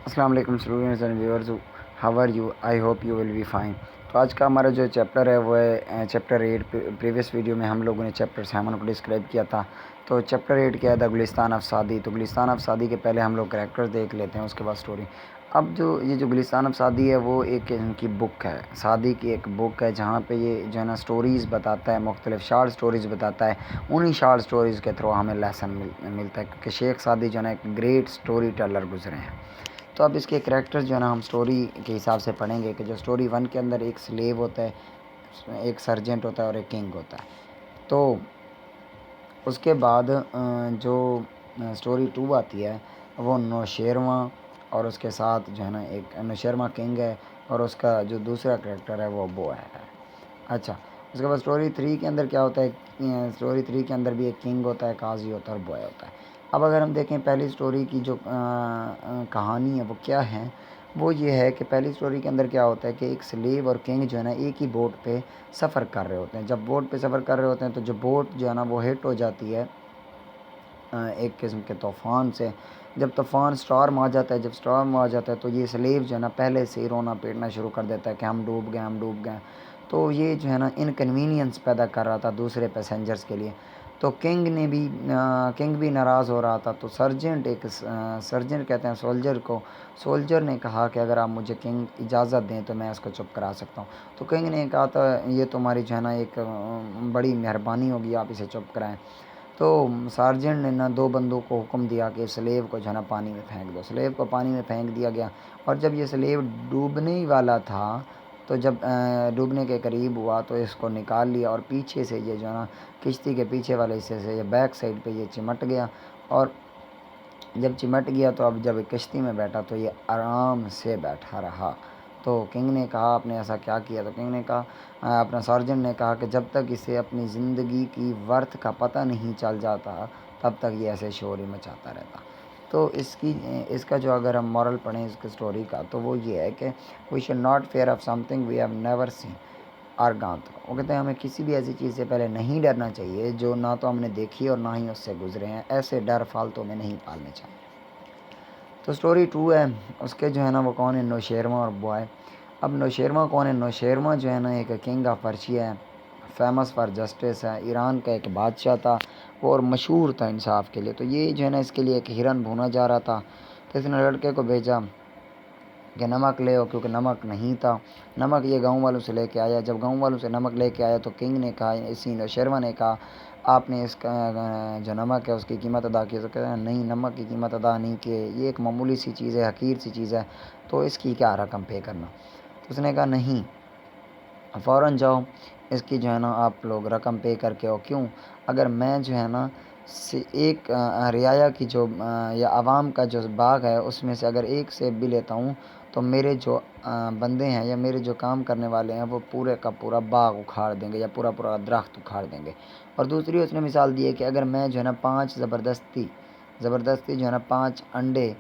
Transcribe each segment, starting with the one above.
السلام علیکم students and viewers, how are you? I hope you will be fine. تو آج کا ہمارا جو چیپٹر ہے وہ ہے چیپٹر 8۔ پریویس ویڈیو میں ہم لوگوں نے چیپٹر 7 کو ڈسکرائب کیا تھا۔ تو چیپٹر 8 کیا تھا؟ گلستان آف سعدی۔ تو گلستان آف سعدی کے پہلے ہم لوگ کریکٹر دیکھ لیتے ہیں، اس کے بعد سٹوری۔ اب یہ جو گلستان آف سعدی ہے وہ ایک ان کی بک ہے، سعدی کی ایک بک ہے، جہاں پہ یہ جو ہے نا سٹوریز بتاتا ہے، مختلف شارٹ سٹوریز بتاتا ہے۔ انہی شارٹ سٹوریز کے تھرو ہمیں لیسن ملتا ہے، کیونکہ شیخ سعدی جو ہے نا ایک گریٹ سٹوری ٹیلر گزرے ہیں۔ تو اب اس کے کریکٹر جو ہے نا ہم سٹوری کے حساب سے پڑھیں گے کہ جو سٹوری 1 کے اندر ایک سلیو ہوتا ہے، ایک سرجنٹ ہوتا ہے اور ایک کنگ ہوتا ہے۔ تو اس کے بعد جو سٹوری 2 آتی ہے وہ نوشیروان، اور اس کے ساتھ جو ہے نا ایک نوشیروان کنگ ہے، اور اس کا جو دوسرا کریکٹر ہے وہ بوائے ہے۔ اچھا، اس کے بعد سٹوری 3 کے اندر کیا ہوتا ہے؟ سٹوری 3 کے اندر بھی ایک کنگ ہوتا ہے، قاضی ہوتا ہے اور بوائے ہوتا ہے۔ اب اگر ہم دیکھیں پہلی سٹوری کی جو کہانی ہے وہ کیا ہے، وہ یہ ہے کہ پہلی سٹوری کے اندر کیا ہوتا ہے کہ ایک سلیو اور کنگ جو ہے نا ایک ہی بوٹ پہ سفر کر رہے ہوتے ہیں۔ جب بوٹ پہ سفر کر رہے ہوتے ہیں تو جو بوٹ جو ہے نا وہ ہٹ ہو جاتی ہے ایک قسم کے طوفان سے۔ جب طوفان سٹارم آ جاتا ہے، جب سٹارم آ جاتا ہے تو یہ سلیو جو ہے نا پہلے سے ہی رونا پیٹنا شروع کر دیتا ہے کہ ہم ڈوب گئے، ہم ڈوب گئے۔ تو یہ جو ہے نا انکنوینئنس پیدا کر رہا تھا دوسرے پیسنجرز کے لیے۔ تو کنگ بھی ناراض ہو رہا تھا۔ تو سرجنٹ کہتے ہیں سولجر نے کہا کہ اگر آپ مجھے کنگ اجازت دیں تو میں اس کو چپ کرا سکتا ہوں۔ تو کنگ نے کہا تھا یہ تمہاری جو ہے نا ایک بڑی مہربانی ہوگی، آپ اسے چپ کرائیں۔ تو سارجنٹ نے نا 2 بندوں کو حکم دیا کہ سلیو کو جو ہے نا پانی میں پھینک دو۔ سلیو کو پانی میں پھینک دیا گیا، اور جب یہ سلیو ڈوبنے ہی والا تھا تو جب ڈوبنے کے قریب ہوا تو اس کو نکال لیا، اور پیچھے سے یہ جو ہے نا کشتی کے پیچھے والے حصے سے یہ بیک سائڈ پہ یہ چمٹ گیا، اور جب چمٹ گیا تو اب جب کشتی میں بیٹھا تو یہ آرام سے بیٹھا رہا۔ تو کنگ نے کہا آپ نے ایسا کیا کیا؟ تو کنگ نے کہا، اپنا سارجنٹ نے کہا کہ جب تک اسے اپنی زندگی کی ورتھ کا پتہ نہیں چل جاتا تب تک یہ ایسے شور ہی مچاتا رہتا۔ تو اس کا جو اگر ہم مورل پڑھیں اس کی سٹوری کا تو وہ یہ ہے کہ we should not fear of something we have never seen اور گانت۔ وہ کہتے ہیں ہمیں کسی بھی ایسی چیز سے پہلے نہیں ڈرنا چاہیے جو نہ تو ہم نے دیکھی اور نہ ہی اس سے گزرے ہیں۔ ایسے ڈر فالتو میں نہیں پالنے چاہیے۔ تو سٹوری 2 ہے، اس کے جو ہے نا وہ کون ہے؟ نوشیروان اور بوائے۔ اب نوشیروان کون ہے؟ نوشیروان جو ہے نا ایک کنگ آف پرشیا ہے، فیمس فار جسٹس ہے، ایران کا ایک بادشاہ تھا وہ، اور مشہور تھا انصاف کے لیے۔ تو یہ جو ہے نا اس کے لیے ایک ہرن بھونا جا رہا تھا، تو اس نے لڑکے کو بھیجا کہ نمک لے آؤ، کیونکہ نمک نہیں تھا۔ نمک یہ گاؤں والوں سے لے کے آیا۔ جب گاؤں والوں سے نمک لے کے آیا تو کنگ نے کہا، اسی نوشیروان نے کہا آپ نے اس کا جو نمک ہے اس کی قیمت ادا کی؟ تو کہتے ہیں نہیں، نمک کی قیمت ادا نہیں کی، یہ ایک معمولی سی چیز ہے، حقیر سی چیز ہے، تو اس کی کیا رقم پے کرنا؟ تو اس نے کہا نہیں، فوراً جاؤ اس کی جو ہے نا آپ لوگ رقم پے کر کے آؤ۔ کیوں؟ اگر میں جو ہے نا ایک رعایا کی جو یا عوام کا جو باغ ہے اس میں سے اگر ایک سیب بھی لیتا ہوں تو میرے جو بندے ہیں یا میرے جو کام کرنے والے ہیں وہ پورے کا پورا باغ اکھاڑ دیں گے یا پورا درخت اکھاڑ دیں گے۔ اور دوسری اس نے مثال دی ہے کہ اگر میں جو ہے نا 5 زبردستی جو ہے نا 5 انڈے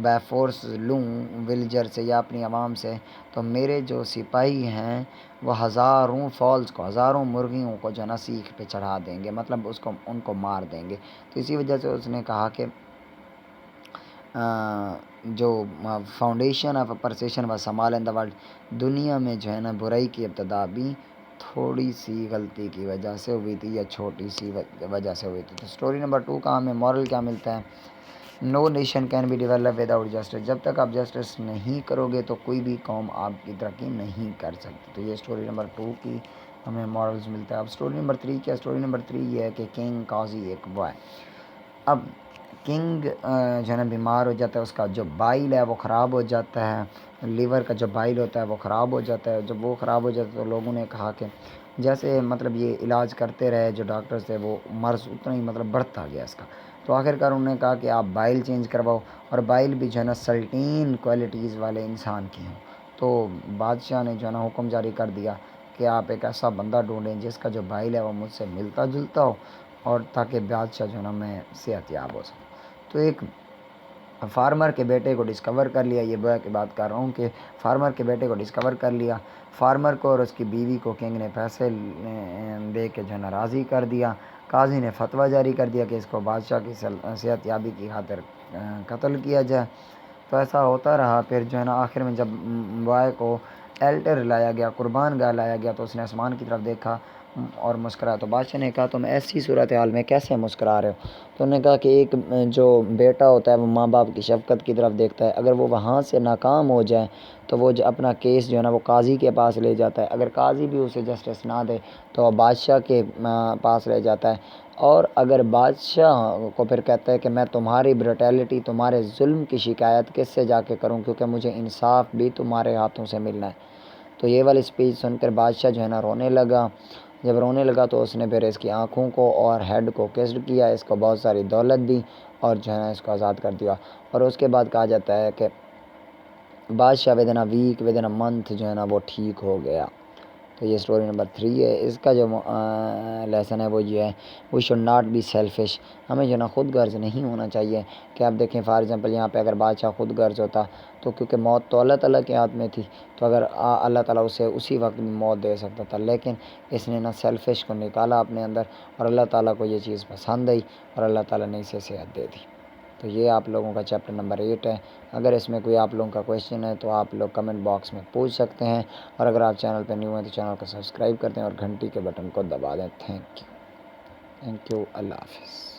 بائی فورس لوں ولیجر سے یا اپنی عوام سے، تو میرے جو سپاہی ہیں وہ ہزاروں مرغیوں کو جو ہے نا سیخ پہ چڑھا دیں گے، مطلب ان کو مار دیں گے۔ تو اسی وجہ سے اس نے کہا کہ جو فاؤنڈیشن آف پرسیشن و سمال ان دا ورلڈ، دنیا میں جو ہے نا برائی کی ابتدا بھی تھوڑی سی غلطی کی وجہ سے ہوئی تھی یا چھوٹی سی وجہ سے ہوئی تھی۔ تو سٹوری نمبر 2 کا ہمیں مورل کیا ملتا ہے؟ No nation can be develop without justice. جب تک آپ جسٹس نہیں کرو گے تو کوئی بھی قوم آپ کی ترقی نہیں کر سکتی۔ تو یہ سٹوری نمبر 2 کی ہمیں مورلز ملتا ہے۔ اب سٹوری نمبر 3 کیا؟ سٹوری نمبر 3 یہ ہے کہ کنگ، قاضی، ایک بوائے۔ اب کنگ جو ہے نا بیمار ہو جاتا ہے، اس کا جو بائل ہے وہ خراب ہو جاتا ہے، لیور کا جو بائل ہوتا ہے وہ خراب ہو جاتا ہے۔ جب وہ خراب ہو جاتا ہے تو لوگوں نے کہا کہ جیسے مطلب یہ علاج کرتے رہے جو ڈاکٹرز تھے، وہ مرض اتنا ہی مطلب بڑھتا گیا اس کا۔ تو آخرکار انہوں نے کہا کہ آپ بائل چینج کرواؤ، اور بائل بھی جو ہے نا سلٹین کوالٹیز والے انسان کی ہوں۔ تو بادشاہ نے جو ہے نا حکم جاری کر دیا کہ آپ ایک ایسا بندہ ڈھونڈیں جس کا جو بائل ہے وہ مجھ سے ملتا جلتا ہو، اور تاکہ بادشاہ جو ہے نا میں صحت یاب ہو سکوں۔ تو ایک فارمر کے بیٹے کو ڈسکور کر لیا، یہ بوائے کی بات کر رہا ہوں کہ فارمر کے بیٹے کو ڈسکور کر لیا۔ فارمر کو اور اس کی بیوی کو کنگ نے پیسے دے کے جو ہے نا راضی کر دیا۔ قاضی نے فتویٰ جاری کر دیا کہ اس کو بادشاہ کی صحت یابی کی خاطر قتل کیا جائے۔ تو ایسا ہوتا رہا، پھر جو ہے نا آخر میں جب بوائے کو ایلٹر لایا گیا، قربان گاہ لایا گیا، تو اس نے آسمان کی طرف دیکھا اور مسکرایا۔ تو بادشاہ نے کہا تم ایسی صورتحال میں کیسے مسکرا رہے ہو؟ تو انہوں نے کہا کہ ایک جو بیٹا ہوتا ہے وہ ماں باپ کی شفقت کی طرف دیکھتا ہے، اگر وہ وہاں سے ناکام ہو جائے تو وہ اپنا کیس جو ہے نا وہ قاضی کے پاس لے جاتا ہے، اگر قاضی بھی اسے جسٹس نہ دے تو بادشاہ کے پاس لے جاتا ہے، اور اگر بادشاہ کو پھر کہتا ہے کہ میں تمہاری بروٹیلٹی، تمہارے ظلم کی شکایت کس سے جا کے کروں، کیونکہ مجھے انصاف بھی تمہارے ہاتھوں سے ملنا ہے۔ تو یہ والی اسپیچ سن کر بادشاہ جو ہے نا رونے لگا۔ جب رونے لگا تو اس نے پھر اس کی آنکھوں کو اور ہیڈ کو کسڈ کیا، اس کو بہت ساری دولت دی اور جو ہے نا اس کو آزاد کر دیا۔ اور اس کے بعد کہا جاتا ہے کہ بادشاہ ودن اے ویک ودن اے منتھ جو ہے نا وہ ٹھیک ہو گیا۔ تو یہ سٹوری نمبر 3 ہے۔ اس کا جو لیسن ہے وہ یہ ہے، we should not be selfish, ہمیں جو ہے نا خود غرض نہیں ہونا چاہیے۔ کہ آپ دیکھیں فار ایگزامپل یہاں پہ اگر بادشاہ خود غرض ہوتا تو کیونکہ موت تو اللہ تعالیٰ کے ہاتھ میں تھی، تو اگر اللہ تعالیٰ اسے اسی وقت میں موت دے سکتا تھا، لیکن اس نے نا سیلفش کو نکالا اپنے اندر، اور اللہ تعالیٰ کو یہ چیز پسند آئی اور اللہ تعالیٰ نے اسے صحت دے دی۔ تو یہ آپ لوگوں کا چیپٹر نمبر 8 ہے۔ اگر اس میں کوئی آپ لوگوں کا کویشچن ہے تو آپ لوگ کمنٹ باکس میں پوچھ سکتے ہیں، اور اگر آپ چینل پہ نیو ہیں تو چینل کو سبسکرائب کرتے ہیں اور گھنٹی کے بٹن کو دبا دیں۔ تھینک یو، اللہ حافظ۔